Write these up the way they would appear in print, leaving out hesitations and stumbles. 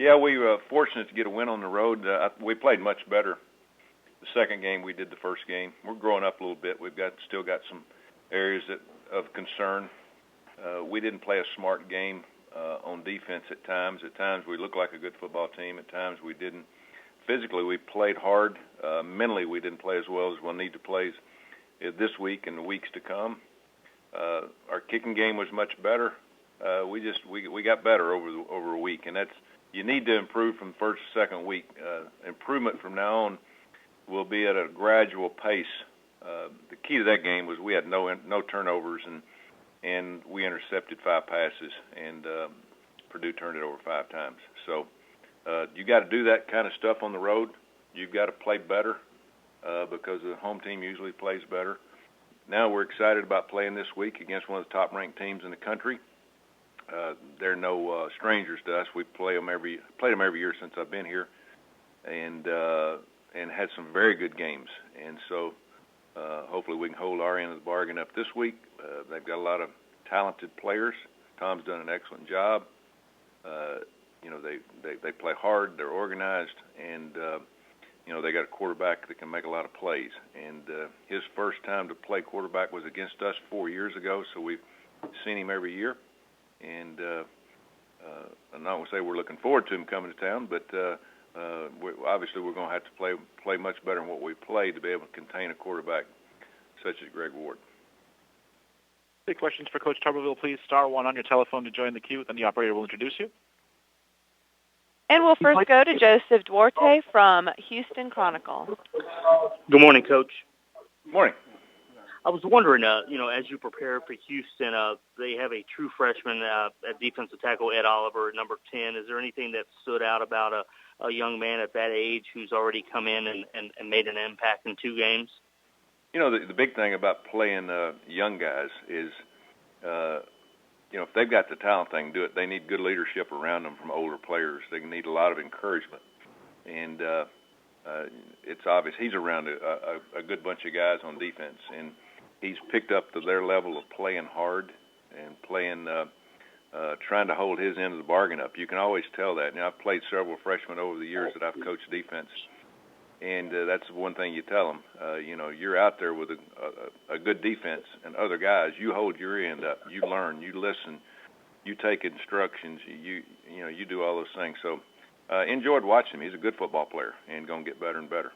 Yeah, we were fortunate to get a win on the road. We played much better the second game we did the first game. We're growing up a little bit. We've still got some areas of concern. We didn't play a smart game on defense at times. At times we looked like a good football team. At times we didn't. Physically we played hard. Mentally we didn't play as well as we'll need to play this week and the weeks to come. Our kicking game was much better. We got better over a week, and you need to improve from the first to second week. Improvement from now on will be at a gradual pace. The key to that game was we had no turnovers, and we intercepted 5 passes, and Purdue turned it over 5 times. So you got to do that kind of stuff on the road. You've got to play better because the home team usually plays better. Now we're excited about playing this week against one of the top-ranked teams in the country. They're no strangers to us. We played them every year since I've been here, and had some very good games. And so hopefully we can hold our end of the bargain up this week. They've got a lot of talented players. Tom's done an excellent job. They play hard. They're organized, and they got a quarterback that can make a lot of plays. And his first time to play quarterback was against us 4 years ago, so we've seen him every year. And I'm not going to say we're looking forward to him coming to town, but obviously we're going to have to play much better than what we played to be able to contain a quarterback such as Greg Ward. Any questions for Coach Tuberville, please star 1 on your telephone to join the queue, then the operator will introduce you. And we'll first go to Joseph Duarte from Houston Chronicle. Good morning, Coach. Good morning. I was wondering, as you prepare for Houston, they have a true freshman at defensive tackle, Ed Oliver, at number 10. Is there anything that stood out about a young man at that age who's already come in and made an impact in 2 games? The big thing about playing young guys is, if they've got the talent, they can do it. They need good leadership around them from older players. They need a lot of encouragement. And it's obvious he's around a good bunch of guys on defense, and he's picked up to their level of playing hard and playing, trying to hold his end of the bargain up. You can always tell that. I've played several freshmen over the years that I've coached defense, and that's one thing you tell them. You're out there with a good defense and other guys. You hold your end up. You learn. You listen. You take instructions. You do all those things. So enjoyed watching him. He's a good football player and going to get better and better.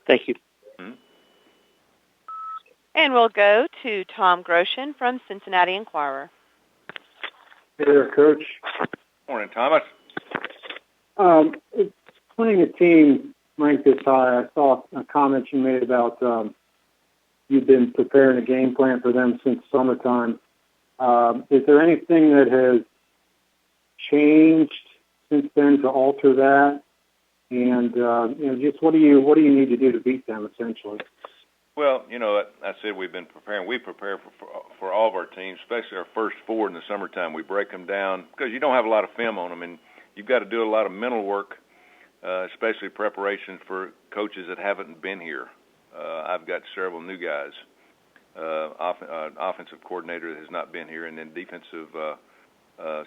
Thank you. Mm-hmm. And we'll go to Tom Groshen from Cincinnati Enquirer. Hey there, Coach. Morning, Thomas. Playing a team ranked this high, I saw a comment you made about you've been preparing a game plan for them since summertime. Is there anything that has changed since then to alter that? And just what do you need to do to beat them, essentially? Well, I said we've been preparing. We prepare for all of our teams, especially our first 4 in the summertime. We break them down because you don't have a lot of film on them, and you've got to do a lot of mental work, especially preparation for coaches that haven't been here. I've got several new guys, offensive coordinator that has not been here, and then defensive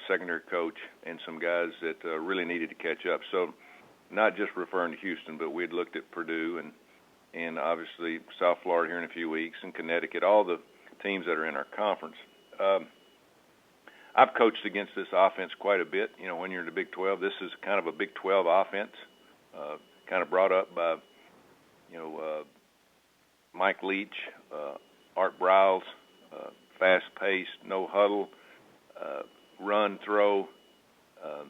secondary coach, and some guys that really needed to catch up. So not just referring to Houston, but we'd looked at Purdue and obviously South Florida here in a few weeks, and Connecticut, all the teams that are in our conference. I've coached against this offense quite a bit. When you're in the Big 12, this is kind of a Big 12 offense, kind of brought up by, Mike Leach, Art Briles, fast-paced, no huddle, run, throw, a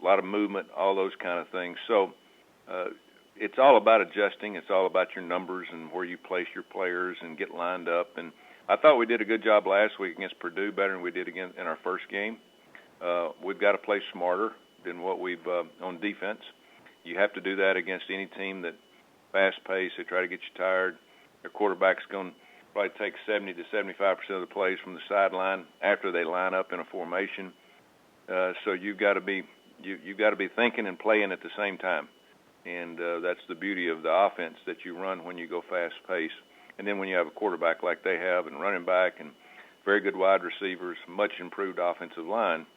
lot of movement, all those kind of things. So it's all about adjusting. It's all about your numbers and where you place your players and get lined up. And I thought we did a good job last week against Purdue, better than we did again in our first game. We've got to play smarter than what we've on defense. You have to do that against any team that fast-paced. They try to get you tired. Their quarterback's going to probably take 70 to 75% of the plays from the sideline after they line up in a formation. So you've got to be thinking and playing at the same time. And that's the beauty of the offense that you run when you go fast-paced. And then when you have a quarterback like they have and running back and very good wide receivers, much improved offensive line,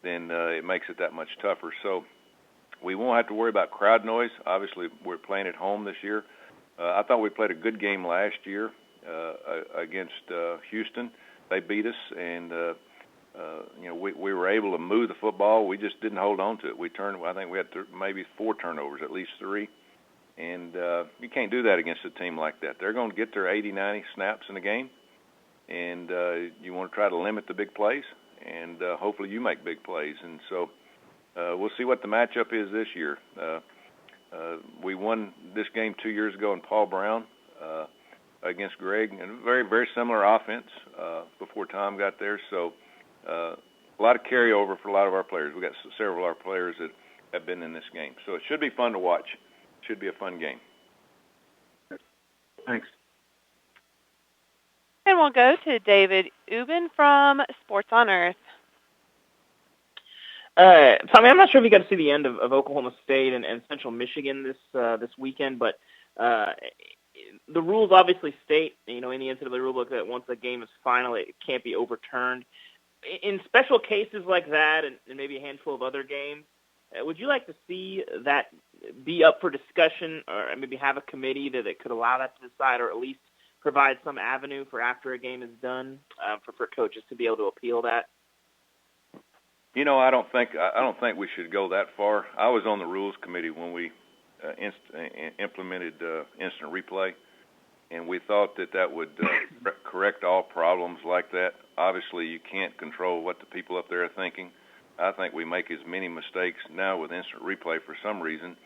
then it makes it that much tougher. So we won't have to worry about crowd noise. Obviously, we're playing at home this year. I thought we played a good game last year against Houston. They beat us, and we were able to move the football. We just didn't hold on to it. I think we had maybe 4 turnovers, at least 3. And you can't do that against a team like that. They're going to get their 80, 90 snaps in the game, and you want to try to limit the big plays, and hopefully you make big plays. And so we'll see what the matchup is this year. We won this game 2 years ago in Paul Brown against Greg, and a very, very similar offense before Tom got there. So a lot of carryover for a lot of our players. We've got several of our players that have been in this game. So it should be fun to watch. Should be a fun game. Thanks. And we'll go to David Ubben from Sports on Earth. Tommy, I'm not sure if you got to see the end of Oklahoma State and Central Michigan this weekend, but the rules obviously state, in the NCAA rulebook that once a game is final, it can't be overturned. In special cases like that, and maybe a handful of other games, would you like to see that be up for discussion, or maybe have a committee that could allow that to decide, or at least provide some avenue for after a game is done for coaches to be able to appeal that? I don't think we should go that far. I was on the rules committee when we implemented instant replay, and we thought that would correct all problems like that. Obviously, you can't control what the people up there are thinking. I think we make as many mistakes now with instant replay for some reason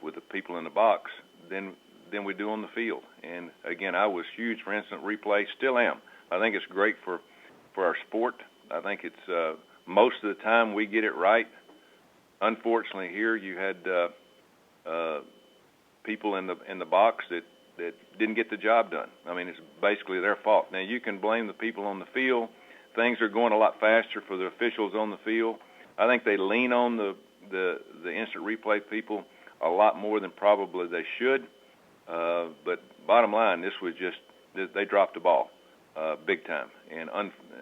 with the people in the box than we do on the field. And again, I was huge for instant replay, still am. I think it's great for our sport. I think it's most of the time we get it right. Unfortunately, here you had people in the box that didn't get the job done. I mean, it's basically their fault. Now, you can blame the people on the field. Things are going a lot faster for the officials on the field. I think they lean on the instant replay people a lot more than probably they should. But bottom line, this was just they dropped the ball big time. And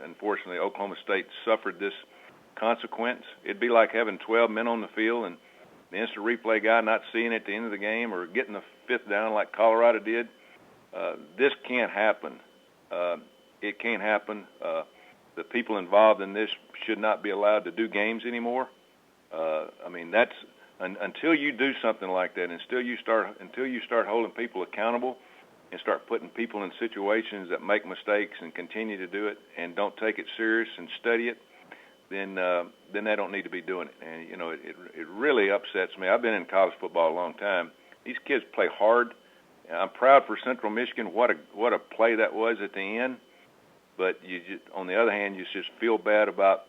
unfortunately, Oklahoma State suffered this consequence. It'd be like having 12 men on the field and the instant replay guy not seeing it at the end of the game, or getting the 5th down like Colorado did. This can't happen. It can't happen. The people involved in this should not be allowed to do games anymore. I mean, that's until you do something like that, until you start holding people accountable and start putting people in situations that make mistakes and continue to do it and don't take it serious and study it, then they don't need to be doing it. And it really upsets me. I've been in college football a long time. These kids play hard. I'm proud for Central Michigan. What a play that was at the end. But on the other hand, you just feel bad about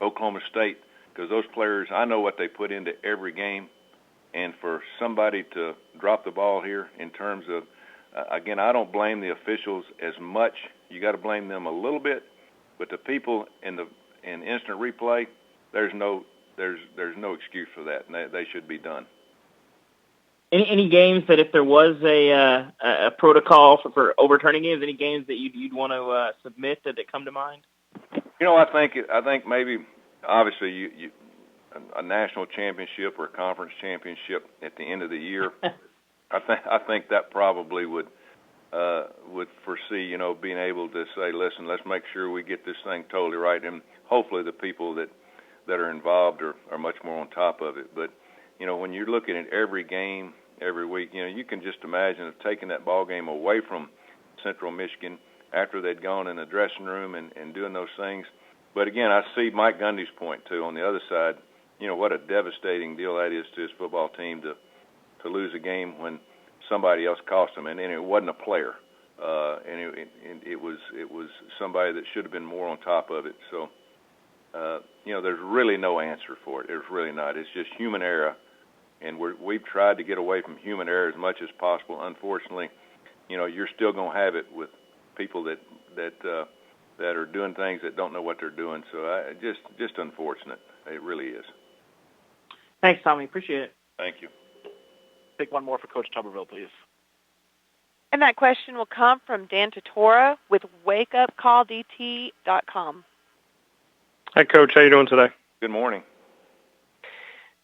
Oklahoma State, because those players, I know what they put into every game, and for somebody to drop the ball here in terms of, again, I don't blame the officials as much. You got to blame them a little bit, but the people in instant replay, there's no excuse for that, and they should be done. Any games that if there was a protocol for overturning games, any games that you'd want to submit that come to mind? I think maybe obviously you a national championship or a conference championship at the end of the year. I think that probably would foresee being able to say, listen, let's make sure we get this thing totally right, and hopefully the people that are involved are much more on top of it. But when you're looking at every game every week, you can just imagine of taking that ball game away from Central Michigan after they'd gone in the dressing room and doing those things. But again, I see Mike Gundy's point too on the other side. What a devastating deal that is to his football team to lose a game when somebody else cost them, and it wasn't a player, and it was somebody that should have been more on top of it. So there's really no answer for it. There's really not. It's just human error, and we've tried to get away from human error as much as possible. Unfortunately, you're still going to have it with people that are doing things that don't know what they're doing. So just unfortunate. It really is. Thanks, Tommy. Appreciate it. Thank you. Take one more for Coach Tuberville, please. And that question will come from Dan Tortora with WakeUpCallDT.com. Hi, Coach. How you doing today? Good morning.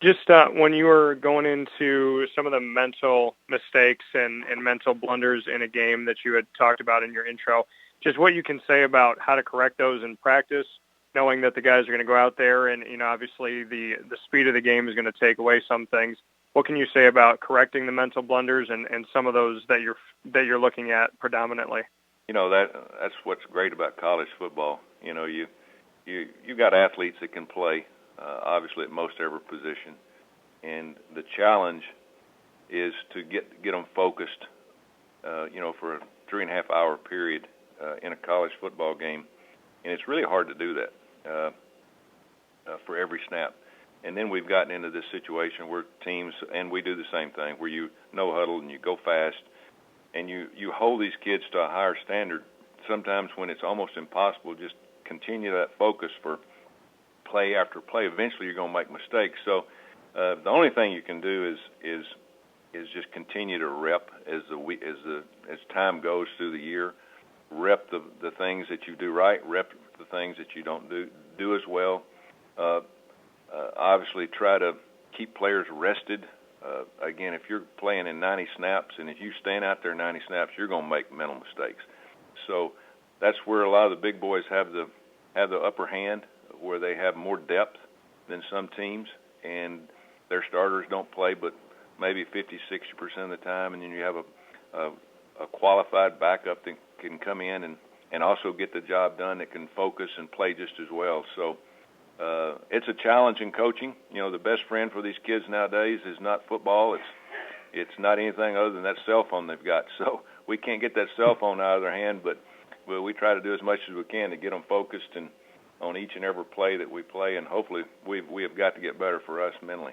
Just when you were going into some of the mental mistakes and mental blunders in a game that you had talked about in your intro, just what you can say about how to correct those in practice, knowing that the guys are going to go out there and, obviously the speed of the game is going to take away some things. What can you say about correcting the mental blunders and some of those that you're looking at predominantly? That's what's great about college football. You got athletes that can play, obviously at most every position, and the challenge is to get them focused, for a 3.5 hour period in a college football game, and it's really hard to do that for every snap. And then we've gotten into this situation where teams, and we do the same thing, where you no huddle and you go fast, and you hold these kids to a higher standard. Sometimes when it's almost impossible, just continue that focus for play after play. Eventually, you're going to make mistakes. So the only thing you can do is just continue to rep as time goes through the year. Rep the things that you do right. Rep the things that you don't do as well. Obviously, try to keep players rested. Again, if you're playing in 90 snaps, and if you stand out there 90 snaps, you're going to make mental mistakes. So that's where a lot of the big boys have the upper hand, where they have more depth than some teams, and their starters don't play but maybe 50-60% of the time, and then you have a qualified backup that can come in and also get the job done, that can focus and play just as well. So it's a challenge in coaching. The best friend for these kids nowadays is not football. It's not anything other than that cell phone they've got. So we can't get that cell phone out of their hand, but we try to do as much as we can to get them focused and on each and every play that we play, and hopefully we have got to get better for us mentally.